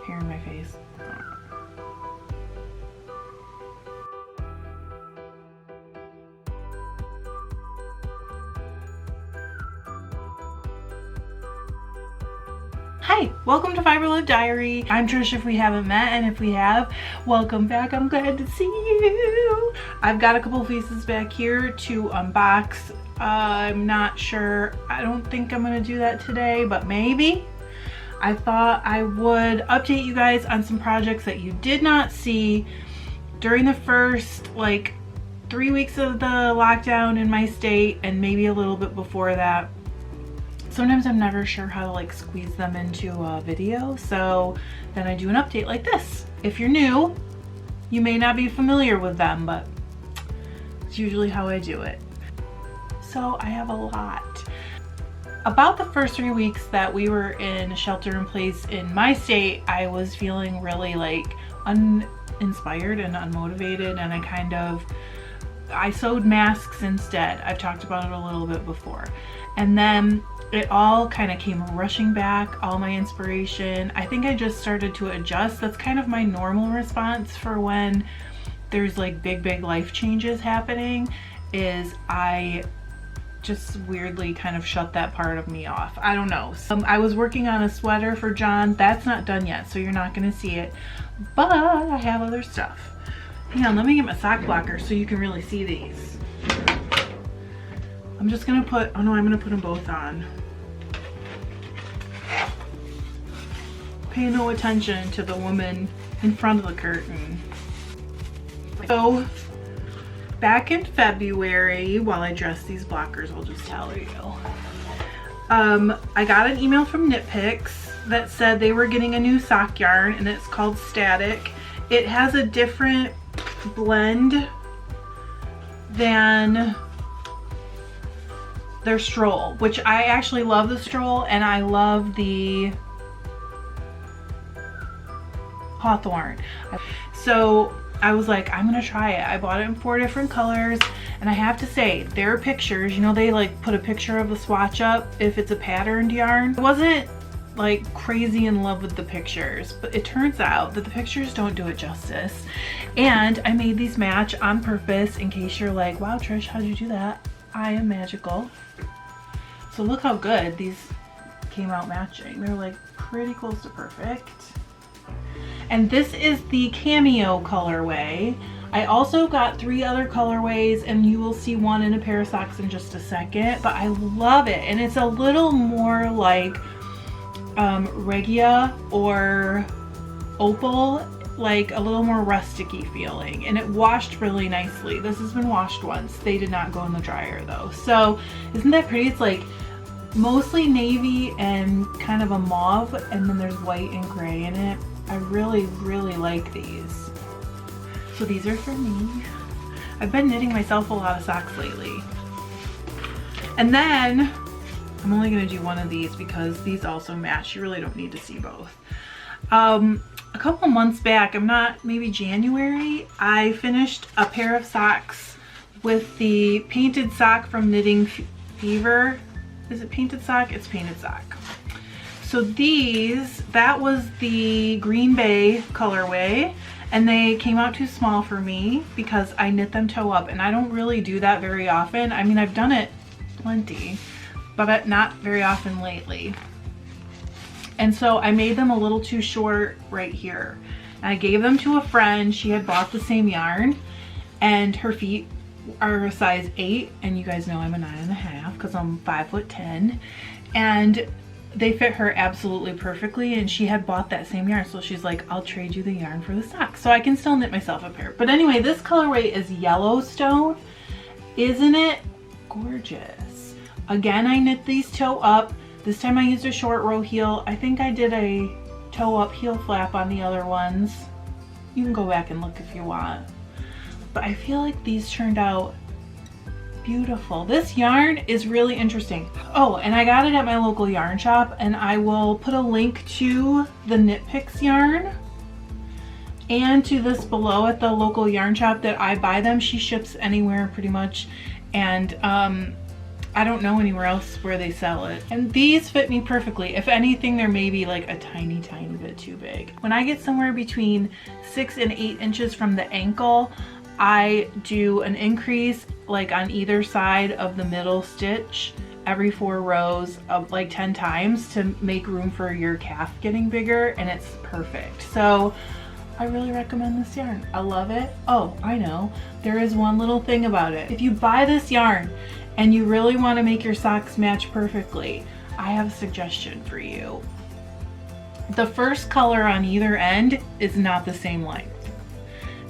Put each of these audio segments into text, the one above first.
hair in my face. Hi, welcome to FiberLoveDiary. I'm Trish if we haven't met, and if we have, welcome back. I'm glad to see you. I've got a couple of pieces back here to unbox. I'm not sure. I don't think I'm gonna do that today, but maybe. I thought I would update you guys on some projects that you did not see during the first like 3 weeks of the lockdown in my state, and maybe a little bit before that. Sometimes I'm never sure how to like squeeze them into a video, so then I do an update like this. If you're new, you may not be familiar with them, but it's usually how I do it. So I have a lot. About the first 3 weeks that we were in shelter in place in my state, I was feeling really like uninspired and unmotivated, and I sewed masks instead. I've talked about it a little bit before. And then it all kind of came rushing back, all my inspiration. I think I just started to adjust. That's kind of my normal response for when there's like big life changes happening, is I just weirdly kind of shut that part of me off. I don't know. I was working on a sweater for John. That's not done yet, so you're not gonna see it, but I have other stuff. Hang on, let me get my sock blocker so you can really see these. I'm just gonna put, oh no, I'm gonna put them both on. Pay no attention to the woman in front of the curtain. So, back in February, while I dress these blockers, I'll just tell you. I got an email from Knit Picks that said they were getting a new sock yarn, and it's called Static. It has a different blend than their Stroll, which I actually love the Stroll, and I love the Hawthorne. So I was like, I'm gonna try it. I bought it in 4 different colors, and I have to say, their pictures, you know, they like put a picture of the swatch up if it's a patterned yarn. I wasn't like crazy in love with the pictures, but it turns out that the pictures don't do it justice. And I made these match on purpose, in case you're like, wow Trish, how'd you do that? I am magical. So look how good these came out matching. They're like pretty close to perfect. And this is the Cameo colorway. I also got 3 other colorways, and you will see one in a pair of socks in just a second, but I love it. And it's a little more like Regia or Opal, like a little more rustic-y feeling, and it washed really nicely. This has been washed once. They did not go in the dryer though. So isn't that pretty? It's like mostly navy and kind of a mauve, and then there's white and gray in it. I really like these. So these are for me. I've been knitting myself a lot of socks lately. And then I'm only gonna do one of these because these also match. You really don't need to see both. A couple months back, maybe January, I finished a pair of socks with the painted sock from Knitting Fever. Is it painted sock? It's painted sock. So that was the Green Bay colorway, and they came out too small for me because I knit them toe up, and I don't really do that very often. I mean, I've done it plenty, but not very often lately. And so I made them a little too short right here. And I gave them to a friend. She had bought the same yarn, and her feet are a size 8, and you guys know I'm a 9.5 because I'm 5'10", and they fit her absolutely perfectly, and she had bought that same yarn, so she's like, I'll trade you the yarn for the socks so I can still knit myself a pair. But anyway, this colorway is Yellowstone. Isn't it gorgeous? Again, I knit these toe up. This time I used a short row heel. I think I did a toe up heel flap on the other ones. You can go back and look if you want. But I feel like these turned out beautiful. This yarn is really interesting. Oh, and I got it at my local yarn shop, and I will put a link to the Knit Picks yarn and to this below at the local yarn shop that I buy them. She ships anywhere pretty much, and I don't know anywhere else where they sell it. And these fit me perfectly. If anything, they're maybe like a tiny bit too big. When I get somewhere between 6 and 8 inches from the ankle, I do an increase like on either side of the middle stitch every 4 rows of like 10 times to make room for your calf getting bigger, and it's perfect. So I really recommend this yarn. I love it. Oh, I know. There is one little thing about it. If you buy this yarn and you really want to make your socks match perfectly, I have a suggestion for you. The first color on either end is not the same length.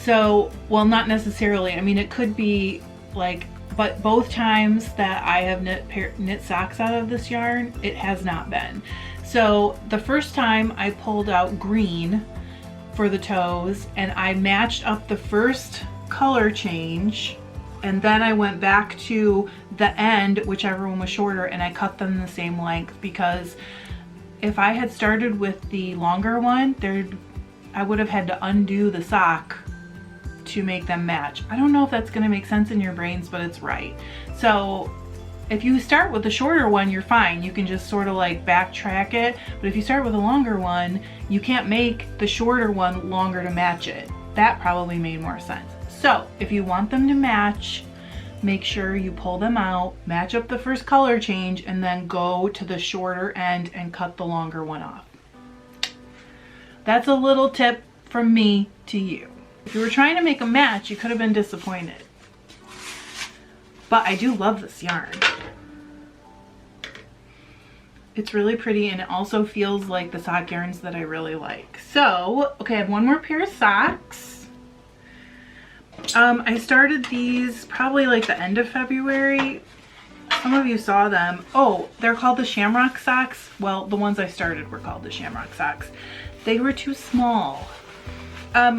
So, well, not necessarily. I mean, it could be like, but both times that I have knit socks out of this yarn, it has not been. So the first time I pulled out green for the toes and I matched up the first color change, and then I went back to the end, whichever one was shorter, and I cut them the same length, because if I had started with the longer one, I would have had to undo the sock to make them match. I don't know if that's gonna make sense in your brains, but it's right. So if you start with the shorter one, you're fine. You can just sort of like backtrack it. But if you start with a longer one, you can't make the shorter one longer to match it. That probably made more sense. So if you want them to match, make sure you pull them out, match up the first color change, and then go to the shorter end and cut the longer one off. That's a little tip from me to you. If you were trying to make a match, you could have been disappointed. But I do love this yarn. It's really pretty, and it also feels like the sock yarns that I really like. So, okay, I have one more pair of socks. I started these probably like the end of February. Some of you saw them. Oh, they're called the Shamrock Socks. Well, the ones I started were called the Shamrock Socks. They were too small.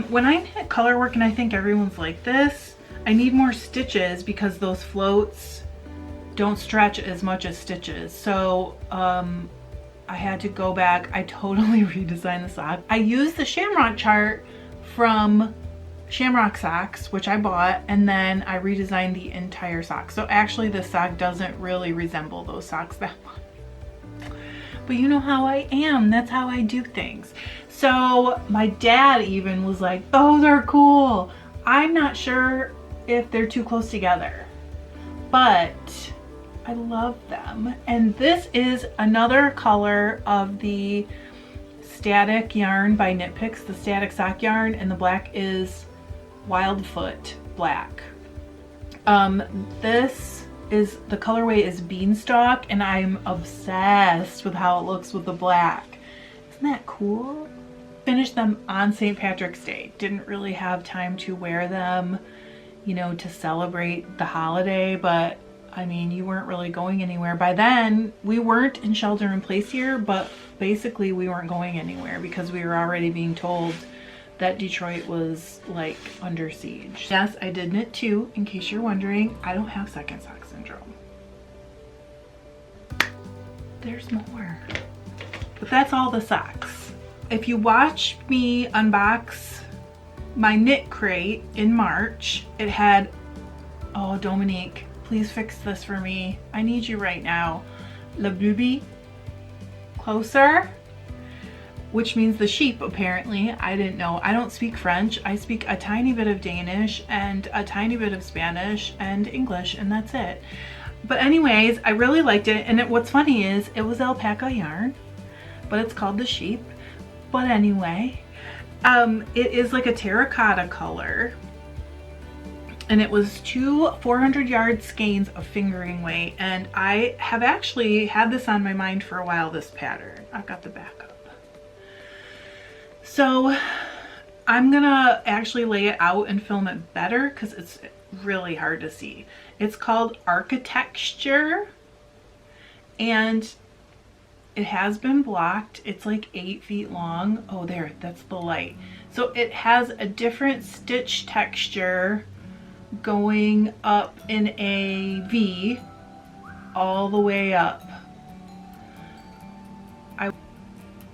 When I knit color work, and I think everyone's like this, I need more stitches because those floats don't stretch as much as stitches. So I had to go back. I totally redesigned the sock. I used the Shamrock chart from Shamrock Socks, which I bought, and then I redesigned the entire sock. So actually the sock doesn't really resemble those socks that much. But you know how I am. That's how I do things. So my dad even was like, those are cool. I'm not sure if they're too close together, but I love them. And this is another color of the Static yarn by Knit Picks, the Static sock yarn, and the black is Wildfoot black. This is, the colorway is Beanstalk, and I'm obsessed with how it looks with the black. Isn't that cool? Finished them on St. Patrick's Day. Didn't really have time to wear them, you know, to celebrate the holiday, but I mean, you weren't really going anywhere. By then, we weren't in shelter in place here, but basically we weren't going anywhere because we were already being told that Detroit was like under siege. Yes, I did knit too, in case you're wondering. I don't have second sock syndrome. There's more. But that's all the socks. If you watch me unbox my knit crate in March, it had, oh, Dominique, please fix this for me. I need you right now. Le bluby, closer, which means the sheep, apparently. I didn't know. I don't speak French. I speak a tiny bit of Danish and a tiny bit of Spanish and English, and that's it. But anyways, I really liked it. And what's funny is it was alpaca yarn, but it's called the sheep. But anyway, it is like a terracotta color. And it was 2 400-yard skeins of fingering weight. And I have actually had this on my mind for a while, this pattern. I've got the back up. So I'm gonna actually lay it out and film it better because it's really hard to see. It's called Architecture, and it has been blocked. It's like 8 feet long. Oh, there, that's the light. So it has a different stitch texture going up in a V all the way up.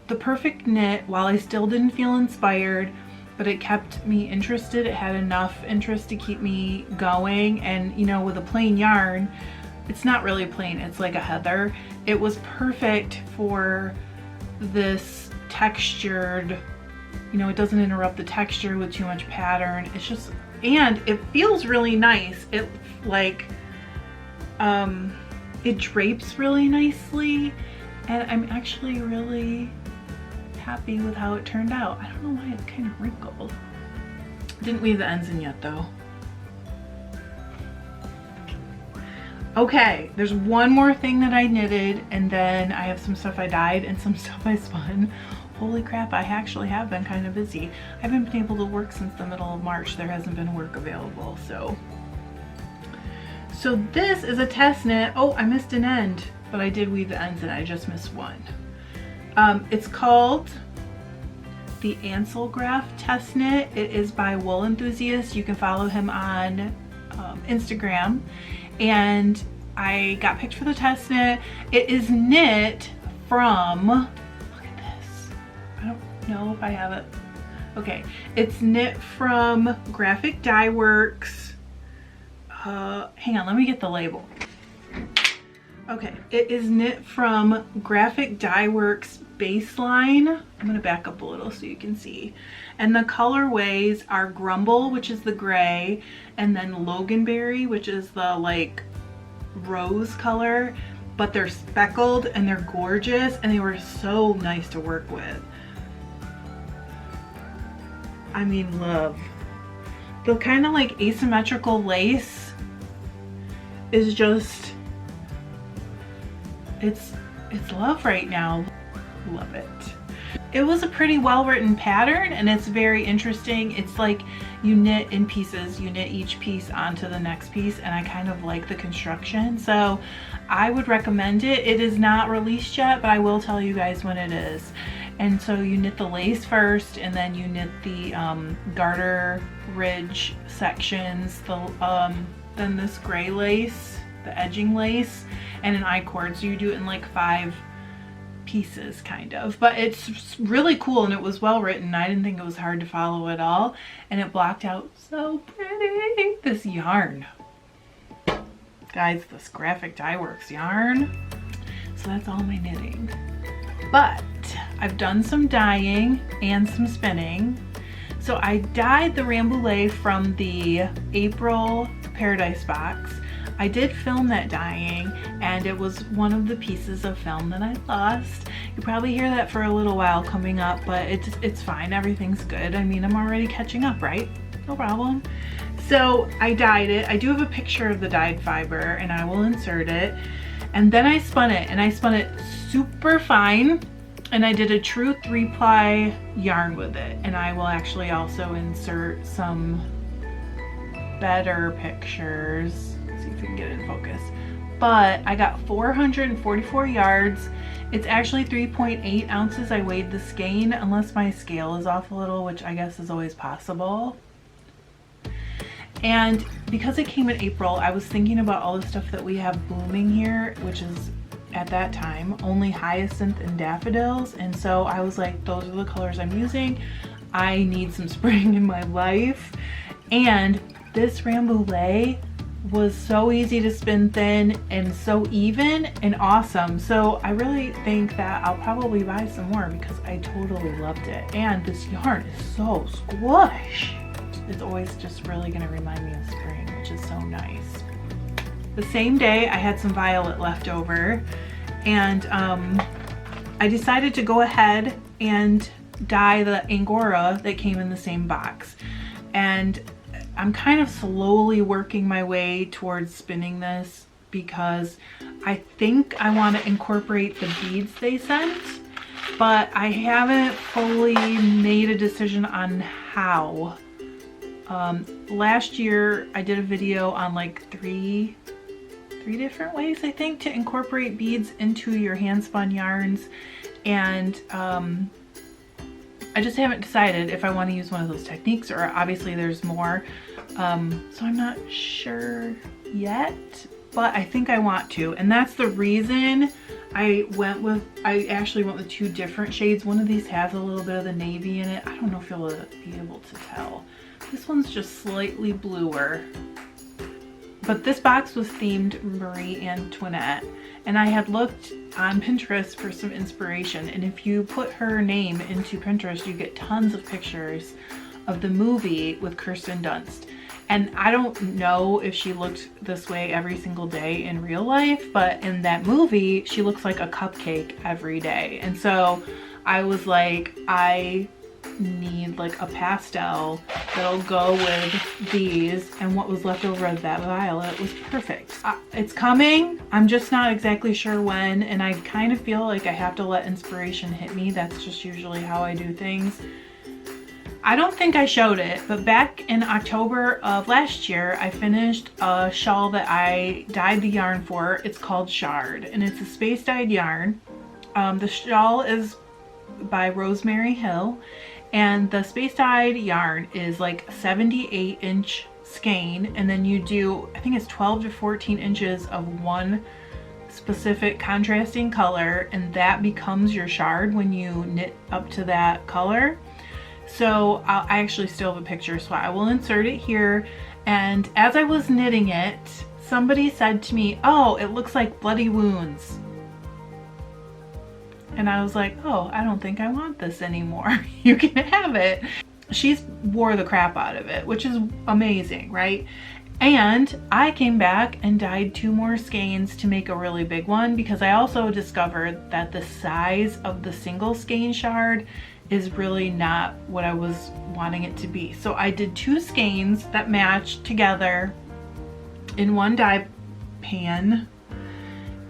The perfect knit, while I still didn't feel inspired, but it kept me interested. It had enough interest to keep me going. And you know, with a plain yarn, it's not really plain, it's like a heather. It was perfect for this textured, you know, it doesn't interrupt the texture with too much pattern. It's just, and it feels really nice. It like, it drapes really nicely, and I'm actually really happy with how it turned out. I don't know why it's kind of wrinkled. Didn't weave the ends in yet though. Okay, there's one more thing that I knitted, and then I have some stuff I dyed and some stuff I spun. Holy crap, I actually have been kind of busy. I haven't been able to work since the middle of March. There hasn't been work available, so. So this is a test knit. Oh, I missed an end, but I did weave the ends and I just missed one. It's called the Anselgraph Test Knit. It is by Wool Enthusiast. You can follow him on Instagram. And I got picked for the test knit. It is knit from, look at this. I don't know if I have it. Okay, it's knit from Graphic Dye Works. Hang on, let me get the label. Okay, it is knit from Graphic Dye Works Baseline. I'm gonna back up a little so you can see. And the colorways are Grumble, which is the gray, and then Loganberry, which is the like rose color, but they're speckled and they're gorgeous and they were so nice to work with. I mean, love. The kind of like asymmetrical lace is just, it's love right now. Love it. It was a pretty well-written pattern, and it's very interesting. It's like you knit in pieces, you knit each piece onto the next piece, and I kind of like the construction, so I would recommend it. It is not released yet, but I will tell you guys when it is. And so you knit the lace first, and then you knit the garter ridge sections, then this gray lace, the edging lace, and an I-cord. So you do it in like 5 pieces kind of, but it's really cool and it was well written. I didn't think it was hard to follow at all, and it blocked out so pretty. This yarn, guys, this Graphic Dye Works yarn. So that's all my knitting, but I've done some dyeing and some spinning. So I dyed the Rambouillet from the April Paradise box. I did film that dyeing, and it was one of the pieces of film that I lost. You probably hear that for a little while coming up, but it's fine. Everything's good. I mean, I'm already catching up, right? No problem. So I dyed it. I do have a picture of the dyed fiber, and I will insert it. And then I spun it, and I spun it super fine, and I did a true 3-ply yarn with it. And I will actually also insert some better pictures. See if we can get it in focus. But I got 444 yards. It's actually 3.8 ounces. I weighed the skein, unless my scale is off a little, which I guess is always possible. And because it came in April, I was thinking about all the stuff that we have blooming here, which is at that time only hyacinth and daffodils. And so I was like, those are the colors I'm using. I need some spring in my life. And this Rambouillet was so easy to spin thin and so even and awesome. So I really think that I'll probably buy some more because I totally loved it. And this yarn is so squish. It's always just really gonna remind me of spring, which is so nice. The same day I had some violet left over, and I decided to go ahead and dye the Angora that came in the same box. And I'm kind of slowly working my way towards spinning this because I think I want to incorporate the beads they sent, but I haven't fully made a decision on how. Last year I did a video on like three different ways, I think, to incorporate beads into your hand spun yarns, and I just haven't decided if I want to use one of those techniques, or obviously there's more. So I'm not sure yet, but I think I want to, and that's the reason I actually went with 2 different shades. One of these has a little bit of the navy in it. I don't know if you'll be able to tell. This one's just slightly bluer But this box was themed Marie Antoinette, and I had looked on Pinterest for some inspiration, and if you put her name into Pinterest, you get tons of pictures of the movie with Kirsten Dunst. And I don't know if she looked this way every single day in real life, but in that movie, she looks like a cupcake every day. And so I was like, I need like a pastel that'll go with these, and what was left over of that violet was perfect. It's coming. I'm just not exactly sure when, and I kind of feel like I have to let inspiration hit me. That's just usually how I do things. I don't think I showed it, but back in October of last year, I finished a shawl that I dyed the yarn for. It's called Chard, and it's a space dyed yarn. The shawl is by Rosemary Hill, and the space dyed yarn is like 78-inch skein, and then you do, I think it's 12 to 14 inches of one specific contrasting color, and that becomes your shard when you knit up to that color. So I actually still have a picture, so I will insert it here. And as I was knitting it, somebody said to me, "Oh, it looks like bloody wounds." And I was like, "Oh, I don't think I want this anymore. You can have it." She's wore the crap out of it, which is amazing, right? And I came back and dyed 2 more skeins to make a really big one, because I also discovered that the size of the single skein shard is really not what I was wanting it to be. So I did 2 skeins that matched together in one dye pan,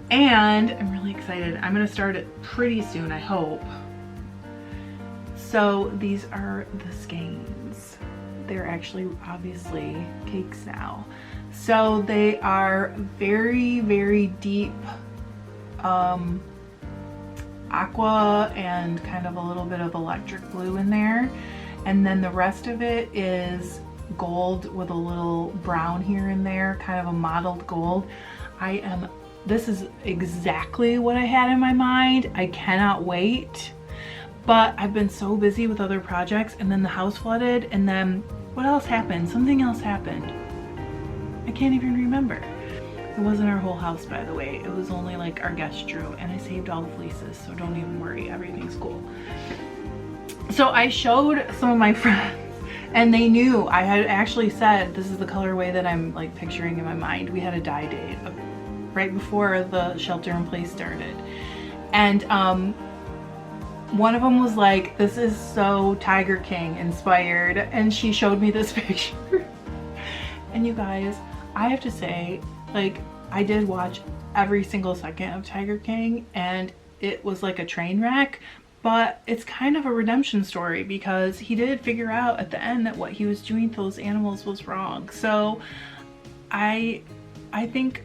and I'm really excited. I'm gonna start it pretty soon, I hope. So these are the skeins. They're actually obviously cakes now. So they are very, very deep aqua and kind of a little bit of electric blue in there, and then the rest of it is gold with a little brown here and there, kind of a mottled gold. This is exactly what I had in my mind. I cannot wait, but I've been so busy with other projects, and then the house flooded, and then what else happened? Something else happened. I can't even remember. It wasn't our whole house, by the way. It was only like our guest room, and I saved all the fleeces, so don't even worry, everything's cool. So I showed some of my friends, and they knew. I had actually said, this is the colorway that I'm like picturing in my mind. We had a dye date right before the shelter in place started. And one of them was like, "This is so Tiger King inspired," and she showed me this picture. And you guys, I have to say, like, I did watch every single second of Tiger King, and it was like a train wreck, but it's kind of a redemption story, because he did figure out at the end that what he was doing to those animals was wrong. So I think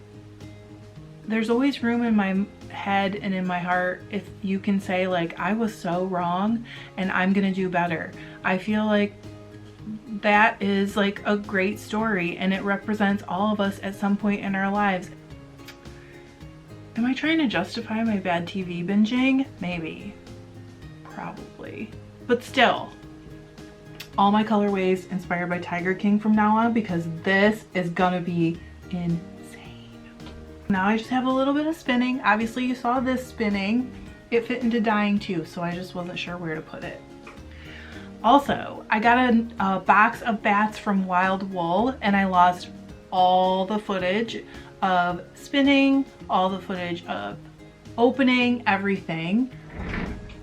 there's always room in my head and in my heart if you can say, like, I was so wrong and I'm gonna do better. I feel like that is like a great story, and it represents all of us at some point in our lives. Am I trying to justify my bad TV binging? Maybe. Probably. But still, all my colorways inspired by Tiger King from now on, because this is gonna be insane. Now I just have a little bit of spinning. Obviously you saw this spinning. It fit into dyeing too, so I just wasn't sure where to put it. Also, I got a box of bats from Wild Wool, and I lost all the footage of spinning, all the footage of opening, everything.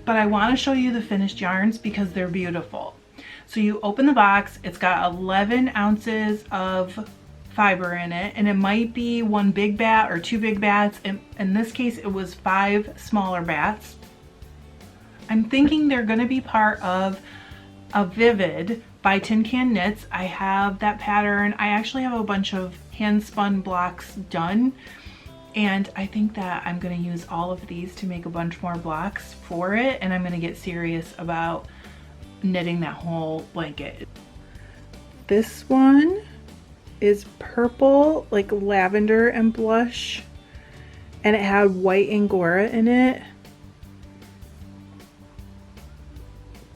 But I want to show you the finished yarns because they're beautiful. So you open the box, it's got 11 ounces of fiber in it, and it might be 1 big bat or 2 big bats. In this case, it was 5 smaller bats. I'm thinking they're going to be part of a Vivid by Tin Can Knits. I have that pattern. I actually have a bunch of hand spun blocks done, and I think that I'm going to use all of these to make a bunch more blocks for it, and I'm going to get serious about knitting that whole blanket. This one is purple, like lavender and blush, and it had white Angora in it.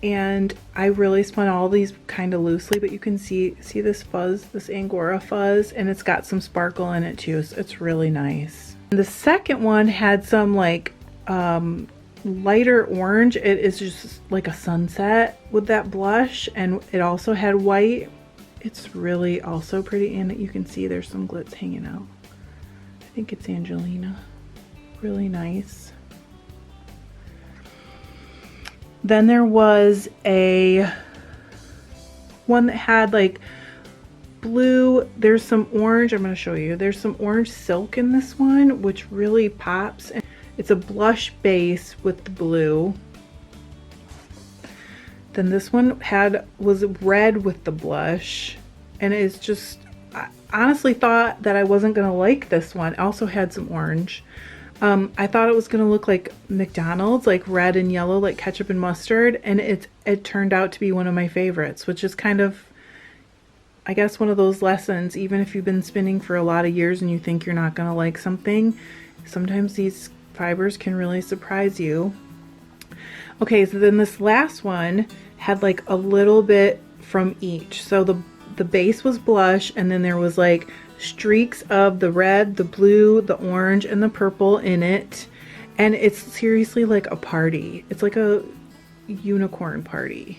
and I really spun all these kind of loosely, but you can see this fuzz, this Angora fuzz, and it's got some sparkle in it too, so it's really nice. And the second one had some like lighter orange. It is just like a sunset with that blush, and it also had white. It's really also pretty, and you can see there's some glitz hanging out. I think it's Angelina. Really nice. Then there was a one that had like blue, there's some orange, I'm going to show you. There's some orange silk in this one, which really pops. It's a blush base with the blue. Then this one was red with the blush, and it's just, I honestly thought that I wasn't going to like this one. It also had some orange. I thought it was going to look like McDonald's, like red and yellow, like ketchup and mustard, and it turned out to be one of my favorites, which is kind of, I guess, one of those lessons. Even if you've been spinning for a lot of years and you think you're not going to like something, sometimes these fibers can really surprise you. Okay, so then this last one had like a little bit from each. So the base was blush, and then there was like streaks of the red, the blue, the orange, and the purple in it. And it's seriously like a party. It's like a unicorn party.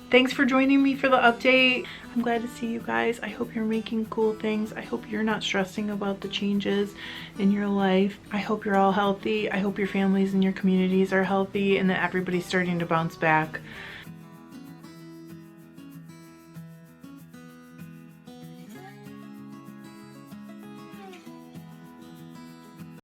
Thanks for joining me for the update. I'm glad to see you guys. I hope you're making cool things. I hope you're not stressing about the changes in your life. I hope you're all healthy. I hope your families and your communities are healthy, and that everybody's starting to bounce back.